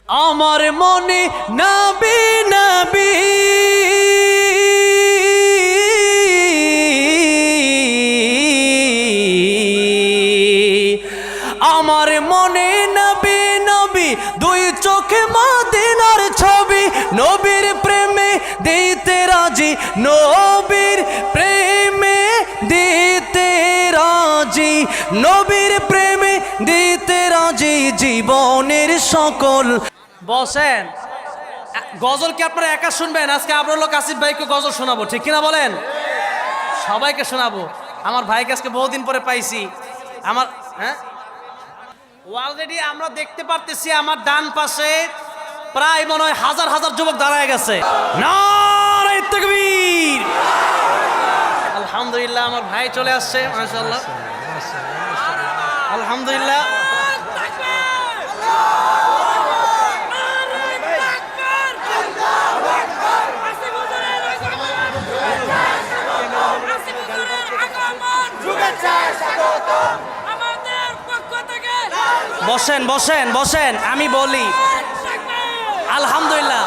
আমার মনে নবী নবী আমার মনে নবী নবী দুই চোখে মদিনার ছবি নবীর প্রেমে দিতে রাজি নবীর প্রেমে দিতে রাজি নবীর প্রেমে দিতে রাজি জীবনের সকল। বসেন, গজল কি আপনারা একা শুনবেন? আজকে আবরুল হক আসিফ ভাইকে গজল শোনাবো, ঠিক কিনা বলেন? সবাইকে শোনাবো। আমার ভাইকে আজকে বহুদিন পরে পাইছি। আমার অলরেডি আমরা দেখতে পারতেছি আমার ডান পাশে প্রায় মনে হয় হাজার হাজার যুবক দাঁড়ায় গেছে। নারে তাকবীর! আলহামদুলিল্লাহ, আমার ভাই চলে আসছে, মাশাআল্লাহ, আলহামদুলিল্লাহ। বসেন বসেন বসেন, আমি বলি আলহামদুলিল্লাহ।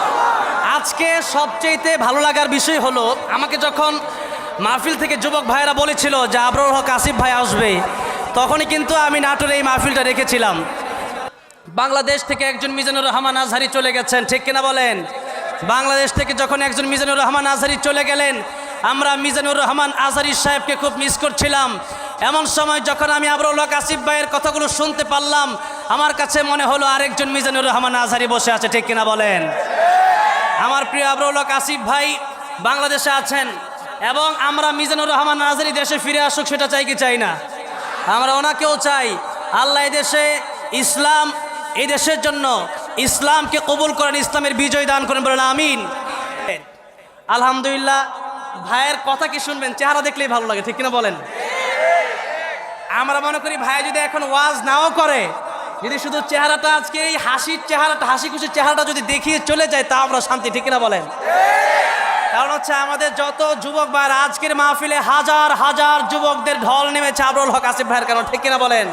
আজকে সবচেয়ে ভালো লাগার বিষয় হলো আমাকে যখন মাহফিল থেকে যুবক ভাইয়েরা বলেছিল যে আবরুল হক আসিফ ভাই আসবে, তখনই কিন্তু আমি নাটোরে এই মাহফিলটা রেখেছিলাম। বাংলাদেশ থেকে একজন মিজানুর রহমান আজহারি চলে গেছেন, ঠিক কিনা বলেন? বাংলাদেশ থেকে যখন একজন মিজানুর রহমান আজহারি চলে গেলেন, আমরা মিজানুর রহমান আজহারি সাহেবকে খুব মিস করছিলাম। এমন সময় যখন আমি আবরুল হক আসিফ ভাইয়ের কথাগুলো শুনতে পারলাম, আমার কাছে মনে হলো আরেকজন মিজানুর রহমান আজহারি বসে আছে, ঠিক কিনা বলেন? আমার প্রিয় আবরুল হক আসিফ ভাই বাংলাদেশে আছেন এবং আমরা মিজানুর রহমান আজহারি দেশে ফিরে আসুক, সেটা চাই কি চাই না? আমরা ওনাকেও চাই। আল্লাহ এই দেশে ইসলাম, এই দেশের জন্য ইসলামকে কবুল করেন, ইসলামের বিজয় দান করেন, বলেন আমিন। আলহামদুলিল্লাহ। ভাইয়ের কথা কি শুনবেন? চেহারা দেখলেই ভালো লাগে, ঠিক কিনা বলেন? আমরা মনে করি ভাই যদি এখন ওয়াজ নাও করে, যদি শুধু চেহারাটা আজকে এই হাসির চেহারাটা, হাসি খুশির চেহারাটা যদি দেখিয়ে চলে যায়, তা আমরা শান্তি, ঠিক কিনা বলেন? কারণ হচ্ছে আমাদের যত যুবক ভাইরা আজকের মাহফিলে হাজার হাজার যুবকদের ঢল নেমেছে আবরুল হক আসিফ ভাইয়ের কারণ, ঠিক কিনা বলেন?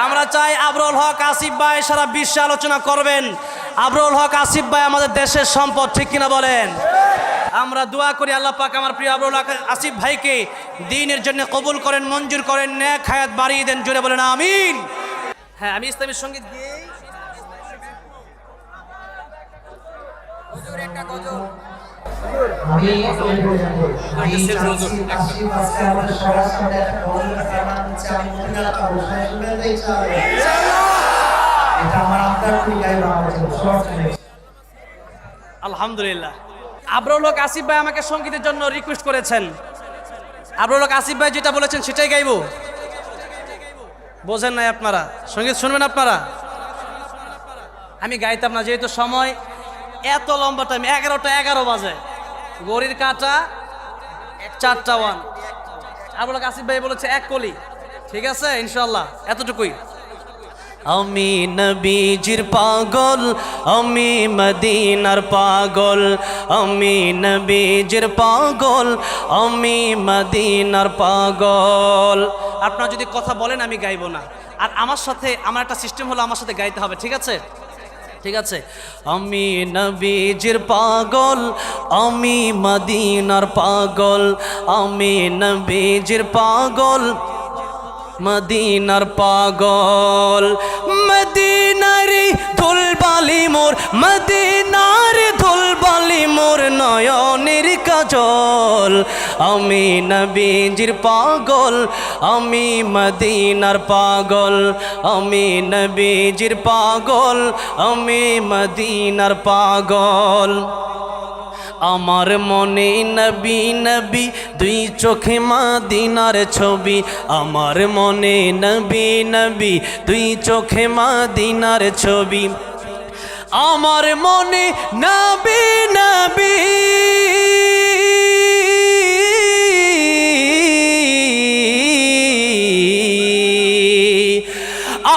আমরা চাই আবরুল হক আসিফ ভাই সারা বিশ্বে আলোচনা করবেন। আবরুল হক আসিফ ভাই আমাদের দেশের সম্পদ, ঠিক কিনা বলেন? আমরা দোয়া করি আল্লাহ পাক আমার প্রিয় আবরুল হক আসিফ ভাইকে দ্বীনের জন্য কবুল করেন, মঞ্জুর করেন, নেক হায়াত বাড়িয়ে দেন, জুড়ে বলেন আমিন। হ্যাঁ, আমি ইসলামী সঙ্গীত দিয়ে আলহামদুলিল্লাহ। আবরুল হক আসিফ ভাই আমাকে সঙ্গীতের জন্য রিকোয়েস্ট করেছেন। আবরুল হক আসিফ ভাই যেটা বলেছেন সেটাই গাইবো। বোঝেন নাই আপনারা? সঙ্গীত শুনবেন আপনারা? আমি গাইতাম না, যেহেতু সময় এত লম্বা টাইম, 11টা 11 বাজে, ঘড়ির কাঁটা 4টা 1। আবরুল হক আসিফ ভাই বলেছে এক কলি, ঠিক আছে ইনশাল্লাহ, এতটুকুই। আমি নবীজির পাগল, আমি মদিনার পাগল, আমি নবীজির পাগল, আমি মদিনার পাগল। আপনারা যদি কথা বলেন আমি গাইবো না, আর আমার সাথে আমার একটা সিস্টেম হলো আমার সাথে গাইতে হবে, ঠিক আছে? ঠিক আছে। আমি নবীজির পাগল, আমি মদিনার পাগল, আমি নবীজির পাগল, মদিনার পাগল। মদিনারি ধুলবালি মোর, মদিনারি ধুলবালি মোর নয়নের কাজল। আমি নবীজির পাগল, আমি মদিনার পাগল, আমি নবীজির পাগল, আমি মদিনার পাগল। আমার মনে নবী নবী দুই চোখে মদিনার ছবি, আমার মনে নবী নবী দুই চোখে মদিনার ছবি, আমার মনে নবী নবী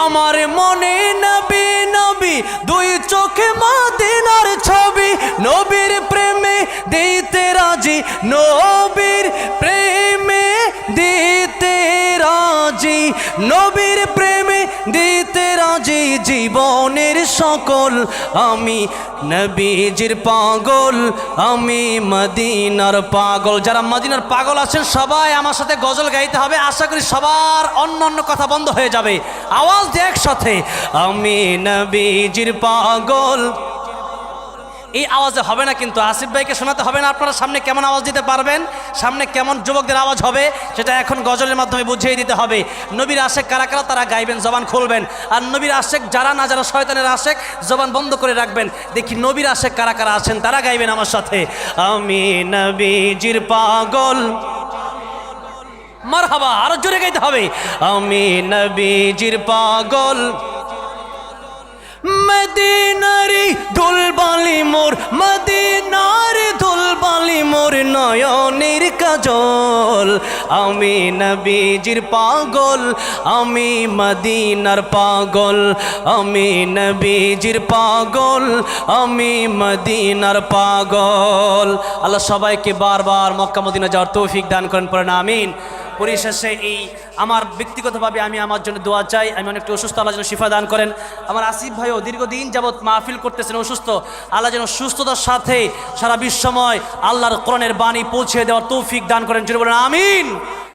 আমার মনে নবী নবী দুই চোখে মদিনার ছবি, নবীর প্রেমে দিতে রাজি, নবীর প্রেমে দিতে রাজি, নবীর প্রেমে দিতে রাজি। যে জীবনের সকল, আমি নবীজির পাগল, আমি মদিনার পাগল। যারা মদিনার পাগল আছেন সবাই আমার সাথে গজল গাইতে হবে। আশা করি সবার অন্য অন্য কথা বন্ধ হয়ে যাবে। আওয়াজ দিয়ে একসাথে, আমি নবীজির পাগল। এই আওয়াজে হবে না, কিন্তু আসিফ ভাইকে শোনাতে হবে না। আপনারা সামনে কেমন আওয়াজ দিতে পারবেন, সামনে কেমন যুবকদের আওয়াজ হবে, সেটা এখন গজলের মাধ্যমে বুঝিয়ে দিতে হবে। নবীর আশেক কারা কারা তারা গাইবেন, জবান খুলবেন। আর নবীর আশেক যারা না, যারা শয়তানের আশেক, জবান বন্ধ করে রাখবেন। দেখি নবীর আশেক কারা কারা আছেন, তারা গাইবেন আমার সাথে, আমি নবীজির পাগল। মারহাবা, আরো জোরে গাইতে হবে, আমি নবীজির পাগল। মদিনারি দুলবালি মোর, মদিনার দুলবালি মোর নয়নের কাজল, আমি নবীজির পাগল, আমি মদিনার পাগল, আমি নবীজির পাগল, আমি মদিনার পাগল। আল্লাহ সবাইকে বারবার মক্কা মদিনা যাওয়ার তৌফিক দান করেন, পড়েন আমিন। পরিশেষে এই আমার ব্যক্তিগতভাবে আমি আমার জন্য দোয়া চাই। আমি অনেকটা অসুস্থ, আল্লাহ যেন শিফা দান করেন। আমার আসিফ ভাইও দীর্ঘদিন যাবৎ মাহফিল করতেছেন অসুস্থ, আল্লাহ যেন সুস্থতার সাথে সারা বিশ্বময় আল্লাহর কোরআনের বাণী পৌঁছে দেওয়ার তৌফিক দান করেন। জোরে বলেন আমিন।